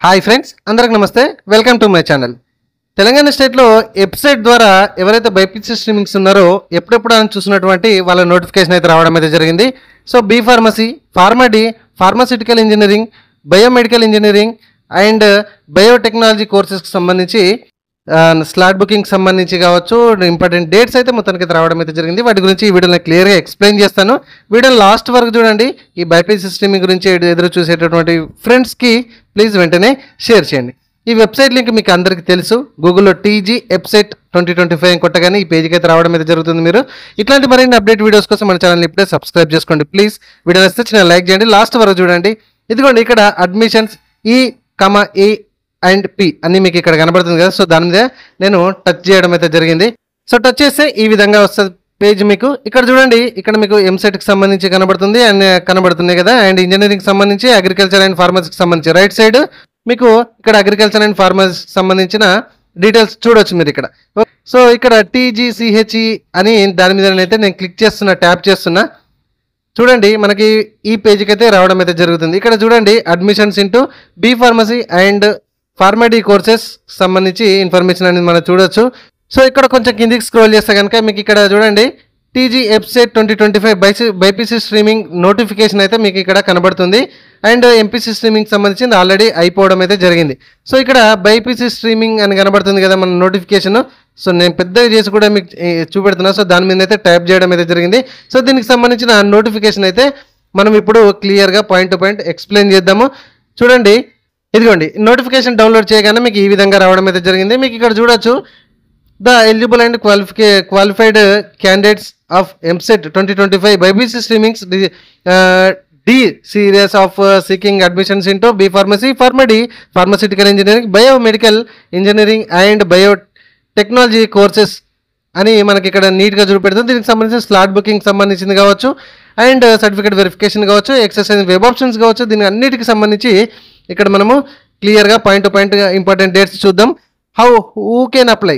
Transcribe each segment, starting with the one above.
Hi friends, అందరికి నమస్తే. Welcome to my channel. Telangana స్టేట్లో వెబ్సైట్ ద్వారా ఎవరైతే బైపీసీ స్ట్రీమింగ్స్ ఉన్నారో ఎప్పుడెప్పుడు అని చూసినటువంటి వాళ్ళ నోటిఫికేషన్ అయితే రావడం అయితే జరిగింది. So B pharmacy, pharm D, pharmaceutical engineering, biomedical engineering and biotechnology కోర్సెస్కి సంబంధించి స్లాట్ బుకింగ్ సంబంధించి కావచ్చు, ఇంపార్టెంట్ డేట్స్ అయితే మొత్తానికి రావడం అయితే జరిగింది. వాటి గురించి ఈ వీడియోని క్లియర్గా ఎక్స్ప్లెయిన్ చేస్తాను. వీడియో లాస్ట్ వరకు చూడండి. ఈ బైపీసీ స్ట్రీమింగ్ గురించి ఎదురు చూసేటటువంటి ఫ్రెండ్స్కి ప్లీజ్ వెంటనే షేర్ చేయండి. ఈ వెబ్సైట్ లింక్ మీకు అందరికీ తెలుసు. గూగుల్లో టీజీ వెబ్సైట్ 2025 కొట్టగానే ఈ పేజ్కి అయితే రావడం అయితే జరుగుతుంది. మీరు ఇట్లాంటి మరిన్ని అప్డేట్ వీడియోస్ కోసం మన ఛానల్ని ఇప్పుడే సబ్స్క్రైబ్ చేసుకోండి. ప్లీజ్ వీడియో నచ్చితే చిన్న లైక్ చేయండి. లాస్ట్ వరకు చూడండి. ఇదిగోండి, ఇక్కడ అడ్మిషన్స్ E, అండ్ P అన్ని మీకు ఇక్కడ కనబడుతుంది కదా. సో దాని మీద నేను టచ్ చేయడం అయితే జరిగింది. సో టచ్ చేస్తే ఈ విధంగా వస్తుంది పేజ్ మీకు. ఇక్కడ చూడండి, ఇక్కడ మీకు ఎంసెట్కి సంబంధించి కనబడుతుంది అండ్ కనబడుతున్నాయి కదా. అండ్ ఇంజనీరింగ్ సంబంధించి, అగ్రికల్చర్ అండ్ ఫార్మసీకి సంబంధించి రైట్ సైడ్ మీకు ఇక్కడ అగ్రికల్చర్ అండ్ ఫార్మసీకి సంబంధించిన డీటెయిల్స్ చూడొచ్చు మీరు ఇక్కడ. సో ఇక్కడ TGCHE అని దాని మీద అయితే నేను క్లిక్ చేస్తున్నా, ట్యాప్ చేస్తున్నా. చూడండి, మనకి ఈ పేజ్కి అయితే రావడం అయితే జరుగుతుంది. ఇక్కడ చూడండి, admissions into B pharmacy and PharmD courses సంబంధించి ఇన్ఫర్మేషన్ అనేది మనం చూడొచ్చు. సో ఇక్కడ కొంచెం కిందికి స్క్రోల్ చేస్తే కనుక మీకు ఇక్కడ చూడండి, TG website 2025 BiPC streaming notification అయితే మీకు ఇక్కడ కనబడుతుంది. అండ్ ఎంపీసీ స్ట్రీమింగ్ సంబంధించి ఆల్రెడీ అయిపోవడం అయితే జరిగింది. సో ఇక్కడ బైపీసీ స్ట్రీమింగ్ అని కనబడుతుంది కదా మన నోటిఫికేషన్. సో నేను పెద్దగా చేసి కూడా మీకు చూపెడుతున్నా. సో దాని మీద అయితే ట్యాప్ చేయడం అయితే జరిగింది. సో దీనికి సంబంధించిన నోటిఫికేషన్ అయితే మనం ఇప్పుడు క్లియర్గా పాయింట్ టు పాయింట్ ఎక్స్ప్లెయిన్ చేద్దాము. చూడండి, ఇదిగోండి, నోటిఫికేషన్ డౌన్లోడ్ చేయగానే మీకు ఈ విధంగా రావడం అయితే జరిగింది. మీకు ఇక్కడ చూడొచ్చు, the eligible and qualified candidates of EAMCET 2025 BiPC streamings the serious of seeking admissions into B pharmacy, pharm D, pharmaceutical engineering, biomedical engineering and biotechnology courses అని మనకి ఇక్కడ నీట్గా చూపెడుతుంది. దీనికి సంబంధించిన స్లాట్ బుకింగ్ సంబంధించింది కావచ్చు, అండ్ సర్టిఫికేట్ వెరిఫికేషన్ కావచ్చు, ఎక్సర్సైజ్ వెబ్ ఆప్షన్స్ కావచ్చు. దీనికి అన్నిటికి సంబంధించి ఇక్కడ మనము క్లియర్గా point to point important dates చూద్దాం. హూ కెన్ అప్లై,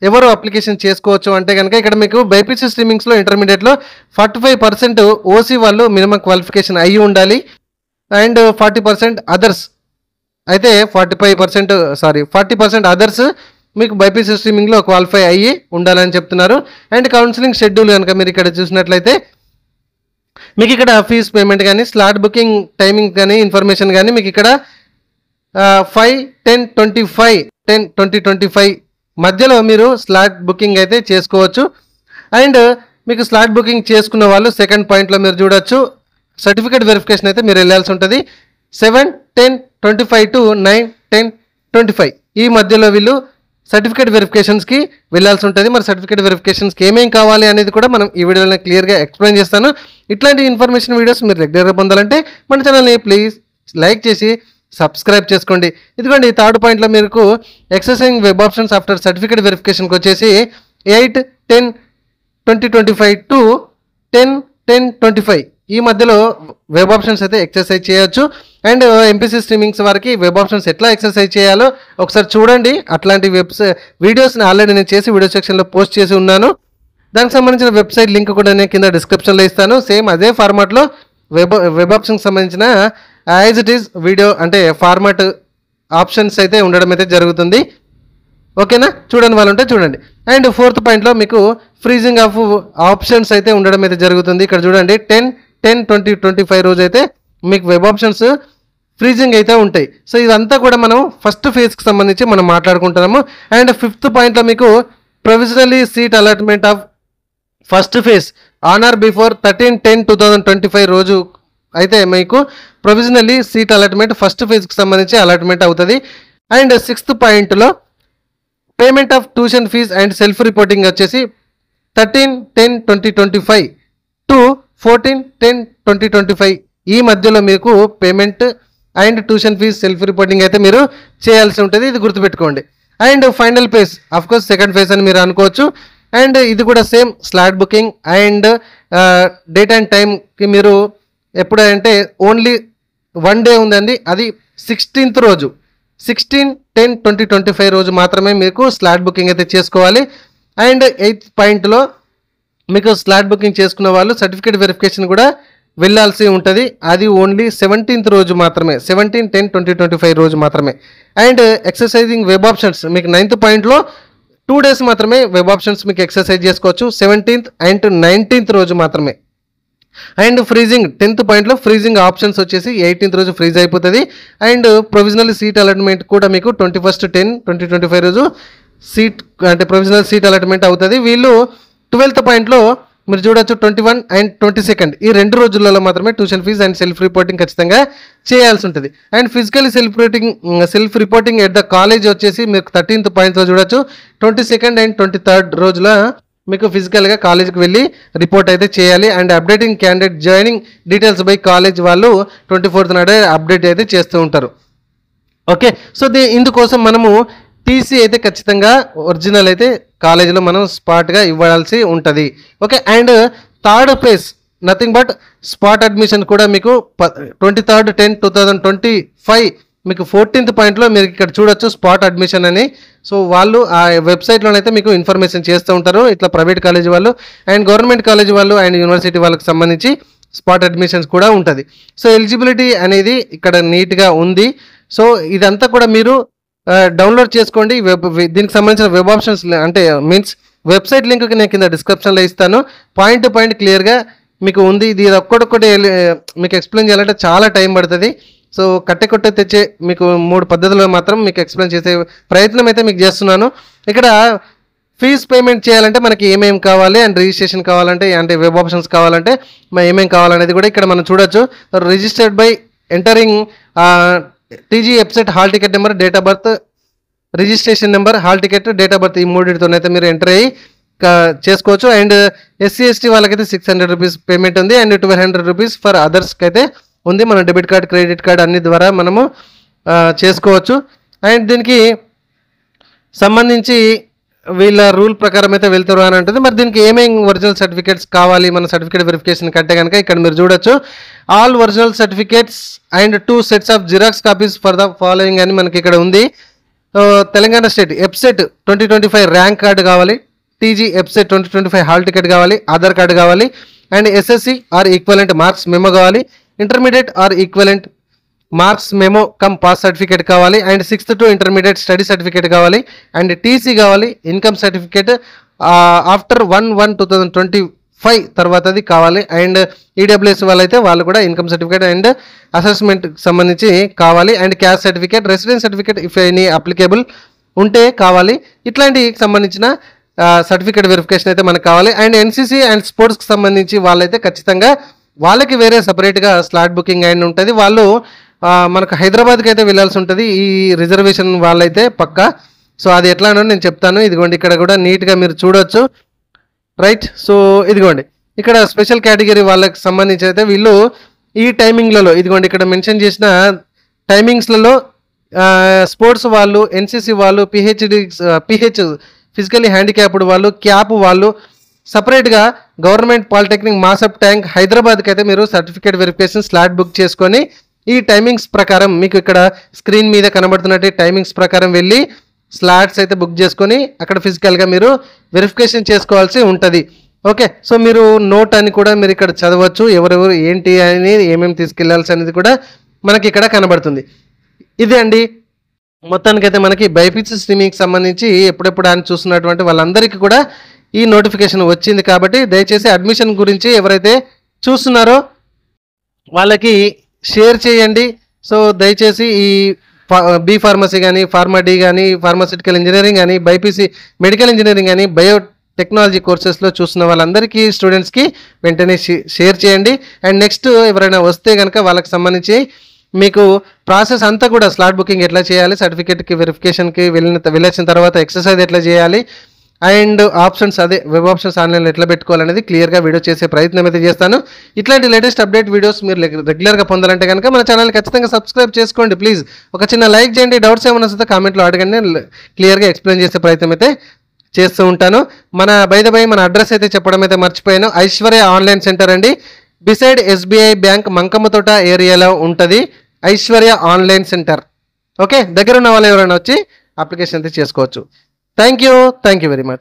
ఎవరు అప్లికేషన్ చేసుకోవచ్చు అంటే కనుక ఇక్కడ మీకు బైపీసీ స్ట్రీమింగ్స్లో ఇంటర్మీడియట్లో 45% ఓసీ వాళ్ళు మినిమం క్వాలిఫికేషన్ అయ్యి ఉండాలి. అండ్ 40% అదర్స్ అయితే 40% అదర్స్ మీకు బైపీసీ స్ట్రీమింగ్లో క్వాలిఫై అయ్యి ఉండాలని చెప్తున్నారు. అండ్ కౌన్సిలింగ్ షెడ్యూల్ కనుక మీరు ఇక్కడ చూసినట్లయితే మీకు ఇక్కడ ఫీజ్ పేమెంట్ కానీ, స్లాట్ బుకింగ్ టైమింగ్ కానీ, ఇన్ఫర్మేషన్ కానీ మీకు ఇక్కడ 5/10/2025 మధ్యలో మీరు స్లాట్ బుకింగ్ అయితే చేసుకోవచ్చు. అండ్ మీకు స్లాట్ బుకింగ్ చేసుకున్న వాళ్ళు సెకండ్ పాయింట్లో మీరు చూడొచ్చు, సర్టిఫికేట్ వెరిఫికేషన్ అయితే మీరు వెళ్ళాల్సి ఉంటుంది. 7/10/25 to 9/10/25 ఈ మధ్యలో వీళ్ళు సర్టిఫికేట్ వెరిఫికేషన్స్కి వెళ్ళాల్సి ఉంటుంది. మరి సర్టిఫికేట్ వెరిఫికేషన్స్కి ఏమేం కావాలి అనేది కూడా మనం ఈ వీడియోలో క్లియర్గా ఎక్స్ప్లెయిన్ చేస్తాను. ఇట్లాంటి ఇన్ఫర్మేషన్ వీడియోస్ మీరు రెగ్యులర్గా పొందాలంటే మన ఛానల్ని ప్లీజ్ లైక్ చేసి సబ్స్క్రైబ్ చేసుకోండి. ఇదిగోండి, థర్డ్ పాయింట్లో మీకు exercising web options after certificate వెరిఫికేషన్కి వచ్చేసి 8/10/2025 to 10/10/25 ఈ మధ్యలో వెబ్ ఆప్షన్స్ అయితే ఎక్సర్సైజ్ చేయొచ్చు. అండ్ ఎంపీసీ స్ట్రీమింగ్స్ వారికి వెబ్ ఆప్షన్స్ ఎట్లా ఎక్సర్సైజ్ చేయాలో ఒకసారి చూడండి. అట్లాంటి వీడియోస్ని ఆల్రెడీ నేను చేసి వీడియో సెక్షన్లో పోస్ట్ చేసి ఉన్నాను. దానికి సంబంధించిన వెబ్సైట్ లింక్ కూడా నేను కింద డిస్క్రిప్షన్లో ఇస్తాను. సేమ్ అదే ఫార్మాట్లో వెబ్ ఆప్షన్కి సంబంధించిన యాజ్ ఇట్ ఈస్ వీడియో అంటే ఫార్మాట్ ఆప్షన్స్ అయితే ఉండడం అయితే జరుగుతుంది. ఓకేనా, చూడని వాళ్ళు ఉంటే చూడండి. అండ్ ఫోర్త్ పాయింట్లో మీకు ఫ్రీజింగ్ ఆఫ్ ఆప్షన్స్ అయితే ఉండడం అయితే జరుగుతుంది. ఇక్కడ చూడండి, 10/10/2025 రోజు అయితే మీకు వెబ్ ఆప్షన్స్ ఫ్రీజింగ్ అయితే ఉంటాయి. సో ఇదంతా కూడా మనం ఫస్ట్ ఫేజ్కి సంబంధించి మనం మాట్లాడుకుంటున్నాము. అండ్ ఫిఫ్త్ పాయింట్లో మీకు provisionally seat allotment of first phase on or before 13/10/2025 రోజు అయితే మీకు ప్రొవిజనలీ సీట్ అలాట్మెంట్ ఫస్ట్ ఫేజ్కి సంబంధించి అలాట్మెంట్ అవుతుంది. అండ్ సిక్స్త్ పాయింట్లో payment of tuition fee and self reporting వచ్చేసి 13/10/2025 to 14/10/2025 ఈ మధ్యలో మీకు payment and tuition fee self reporting అయితే మీరు చేయాల్సి ఉంటుంది. ఇది గుర్తుపెట్టుకోండి. And final phase of course second phase అని మీరు అనుకోవచ్చు. అండ్ ఇది కూడా same slot booking and date and టైంకి మీరు ఎప్పుడంటే ఓన్లీ 1 డే ఉందండి, అది 16th రోజు 16/10/2025 రోజు మాత్రమే మీకు స్లాట్ బుకింగ్ అయితే చేసుకోవాలి. అండ్ 8th పాయింట్లో మీకు స్లాట్ బుకింగ్ చేసుకున్న వాళ్ళు సర్టిఫికేట్ వెరిఫికేషన్ కూడా వెళ్ళాల్సి ఉంటుంది. అది ఓన్లీ 17th రోజు మాత్రమే, 17/10/2025 రోజు మాత్రమే. అండ్ ఎక్సర్సైజింగ్ వెబ్ ఆప్షన్స్ మీకు 9th పాయింట్లో 2 days మాత్రమే వెబ్ ఆప్షన్స్ మీకు ఎక్సర్సైజ్ చేసుకోవచ్చు, 17th and 19th రోజు మాత్రమే. అండ్ ఫ్రీజింగ్ 10th పాయింట్లో ఫ్రీజింగ్ ఆప్షన్స్ వచ్చేసి 18th రోజు ఫ్రీజ్ అయిపోతుంది. అండ్ ప్రొవిజనల్ సీట్ అలాట్మెంట్ కూడా మీకు 21/10/2025 రోజు సీట్ అంటే ప్రొవిజనల్ సీట్ అలాట్మెంట్ అవుతుంది. వీళ్ళు 12th పాయింట్లో మీరు చూడొచ్చు 21 and 22 ఈ 2 రోజులలో మాత్రమే tuition fee and self reporting ఖచ్చితంగా చేయాల్సి ఉంటుంది. And physical self reporting at the college వచ్చేసి మీకు 13th పాయింట్లో చూడొచ్చు 22 and 23 రోజుల మీకు ఫిజికల్గా కాలేజ్కి వెళ్ళి రిపోర్ట్ అయితే చేయాలి. And updating candidate joining details by college వాళ్ళు 24th నాడే అప్డేట్ అయితే చేస్తూ ఉంటారు. ఓకే, సో ఇందుకోసం మనము టీసీ అయితే ఖచ్చితంగా ఒరిజినల్ అయితే కాలేజీలో మనం స్పాట్గా ఇవ్వాల్సి ఉంటుంది. Okay, and 3rd place nothing but spot admission కూడా మీకు 23/10/2025 మీకు 14th పాయింట్లో మీరు ఇక్కడ చూడొచ్చు స్పాట్ అడ్మిషన్ అని. సో వాళ్ళు ఆ వెబ్సైట్లోనైతే మీకు ఇన్ఫర్మేషన్ చేస్తూ ఉంటారు, ఇట్లా ప్రైవేట్ కాలేజ్ వాళ్ళు అండ్ గవర్నమెంట్ కాలేజ్ వాళ్ళు అండ్ యూనివర్సిటీ వాళ్ళకి సంబంధించి స్పాట్ అడ్మిషన్స్ కూడా ఉంటుంది. సో ఎలిజిబిలిటీ అనేది ఇక్కడ నీట్గా ఉంది. సో ఇదంతా కూడా మీరు డౌన్లోడ్ చేసుకోండి. దీనికి సంబంధించిన వెబ్ ఆప్షన్స్ అంటే మీన్స్ వెబ్సైట్ లింక్ నేను కింద డిస్క్రిప్షన్లో ఇస్తాను. పాయింట్ టు పాయింట్ క్లియర్గా మీకు ఉంది. ఇది ఒక్కడొక్కటి మీకు ఎక్స్ప్లెయిన్ చేయాలంటే చాలా టైం పడుతుంది. సో కట్టె తెచ్చే మీకు 3 పద్ధతులు మాత్రం మీకు ఎక్స్ప్లెయిన్ చేసే ప్రయత్నం అయితే మీకు చేస్తున్నాను. ఇక్కడ ఫీజ్ పేమెంట్ చేయాలంటే మనకి ఏమేమి కావాలి అండ్ రిజిస్ట్రేషన్ కావాలంటే అంటే వెబ్ ఆప్షన్స్ కావాలంటే ఏమేమి కావాలనేది కూడా ఇక్కడ మనం చూడొచ్చు. Registered by entering TG website hall ticket number, date of birth, registration number, hall ticket, date of birth ఈ 3తోనైతే మీరు ఎంటర్ అయ్యి చేసుకోవచ్చు. అండ్ SC ST వాళ్ళకైతే 600 రూపీస్ పేమెంట్ ఉంది అండ్ 1200 రూపీస్ ఫర్ అదర్స్కి అయితే ఉంది. మన డెబిట్ కార్డ్, క్రెడిట్ కార్డ్ అన్ని ద్వారా మనము చేసుకోవచ్చు. అండ్ దీనికి సంబంధించి వీళ్ళ రూల్ ప్రకారం అయితే వెళ్తారు అని ఉంటుంది. మరి దీనికి ఏమేమి ఒరిజినల్ సర్టిఫికేట్స్ కావాలి మన సర్టిఫికేట్ వెరిఫికేషన్ కంటే కనుక ఇక్కడ మీరు చూడొచ్చు all original certificates and 2 sets of xerox copies for the following అని మనకి ఇక్కడ ఉంది. Telangana state EAPCET 2025 rank card కావాలి, టీజీ ఎప్సెట్ 2025 హాల్ టికెట్ కావాలి, ఆధార్ కార్డు కావాలి and SSC or equivalent marks memo కావాలి, intermediate or equivalent marks memo cum pass certificate కావాలి and 6th to intermediate study certificate కావాలి అండ్ టీసీ కావాలి, income certificate after 1/1/2025 తర్వాతది కావాలి and EWS వాళ్ళైతే వాళ్ళు కూడా ఇన్కమ్ సర్టిఫికేట్ అండ్ అసెస్మెంట్ సంబంధించి కావాలి and caste certificate, residence certificate if any applicable ఉంటే కావాలి. ఇట్లాంటికి సంబంధించిన సర్టిఫికేట్ వెరిఫికేషన్ అయితే మనకు కావాలి. అండ్ NCC అండ్ స్పోర్ట్స్కి సంబంధించి వాళ్ళైతే ఖచ్చితంగా వాళ్ళకి వేరే సపరేట్గా స్లాట్ బుకింగ్ అయిన ఉంటుంది. వాళ్ళు మనకు హైదరాబాద్కి అయితే వెళ్ళాల్సి ఉంటుంది ఈ రిజర్వేషన్ వాళ్ళైతే పక్కా. సో అది ఎట్లానో నేను చెప్తాను. ఇదిగోండి ఇక్కడ కూడా నీట్గా మీరు చూడొచ్చు, రైట్. సో ఇదిగోండి ఇక్కడ స్పెషల్ కేటగిరీ వాళ్ళకి సంబంధించి అయితే వీళ్ళు ఈ టైమింగ్లలో ఇదిగోండి ఇక్కడ మెన్షన్ చేసిన టైమింగ్స్లలో స్పోర్ట్స్ వాళ్ళు, NCC వాళ్ళు, PH ఫిజికల్లీ హ్యాండిక్యాప్డ్ వాళ్ళు, క్యాప్ వాళ్ళు సపరేట్గా గవర్నమెంట్ పాలిటెక్నిక్ మాసప్ ట్యాంక్ హైదరాబాద్కి అయితే మీరు సర్టిఫికేట్ వెరిఫికేషన్ స్లాట్ బుక్ చేసుకొని ఈ టైమింగ్స్ ప్రకారం మీకు ఇక్కడ స్క్రీన్ మీద కనబడుతున్నట్టు టైమింగ్స్ ప్రకారం వెళ్ళి స్లాట్స్ అయితే బుక్ చేసుకొని అక్కడ ఫిజికల్గా మీరు వెరిఫికేషన్ చేసుకోవాల్సి ఉంటుంది. ఓకే, సో మీరు నోట్ అని కూడా మీరు ఇక్కడ చదవచ్చు, ఎవరెవరు ఏంటి అని ఏమేమి తీసుకెళ్లాల్సి అనేది కూడా మనకి ఇక్కడ కనబడుతుంది. ఇదే అండి మొత్తానికైతే మనకి బైపీసీ స్ట్రీమింగ్కి సంబంధించి ఎప్పుడెప్పుడు అని చూస్తున్నటువంటి వాళ్ళందరికీ కూడా ఈ నోటిఫికేషన్ వచ్చింది. కాబట్టి దయచేసి అడ్మిషన్ గురించి ఎవరైతే చూస్తున్నారో వాళ్ళకి షేర్ చేయండి. సో దయచేసి ఈ బీ ఫార్మసీ కానీ, ఫార్మా డి కానీ, ఫార్మాసిటికల్ ఇంజనీరింగ్ కానీ, బైపీసీ మెడికల్ ఇంజనీరింగ్ కానీ, బయోటెక్నాలజీ కోర్సెస్లో చూస్తున్న వాళ్ళందరికీ స్టూడెంట్స్కి వెంటనే షేర్ చేయండి. అండ్ నెక్స్ట్ ఎవరైనా వస్తే కనుక వాళ్ళకి సంబంధించి మీకు ప్రాసెస్ అంతా కూడా స్లాట్ బుకింగ్ ఎట్లా చేయాలి, సర్టిఫికేట్కి వెరిఫికేషన్కి వెళ్ళొచ్చిన తర్వాత ఎక్సర్సైజ్ ఎట్లా చేయాలి అండ్ ఆప్షన్స్ అదే వెబ్ ఆప్షన్స్ ఆన్లైన్లో ఎట్లా పెట్టుకోవాలనేది క్లియర్గా వీడియో చేసే ప్రయత్నం అయితే చేస్తాను. ఇట్లాంటి లేటెస్ట్ అప్డేట్ వీడియోస్ మీరు రెగ్యులర్గా పొందాలంటే కనుక మన ఛానల్ని ఖచ్చితంగా సబ్స్క్రైబ్ చేసుకోండి. ప్లీజ్ ఒక చిన్న లైక్ చేయండి. డౌట్స్ ఏమైనా వస్తే కామెంట్లో అడగండి, క్లియర్గా ఎక్స్ప్లెయిన్ చేసే ప్రయత్నం అయితే చేస్తూ ఉంటాను. మన మన అడ్రస్ అయితే చెప్పడం అయితే మర్చిపోయాను. ఐశ్వర్య ఆన్లైన్ సెంటర్ అండి, బిసైడ్ SBI బ్యాంక్ మంకమ్మతోట ఏరియాలో ఉంటుంది ఐశ్వర్య ఆన్లైన్ సెంటర్. ఓకే, దగ్గర ఉన్న వాళ్ళు ఎవరైనా వచ్చి అప్లికేషన్ అయితే చేసుకోవచ్చు. Thank you very much.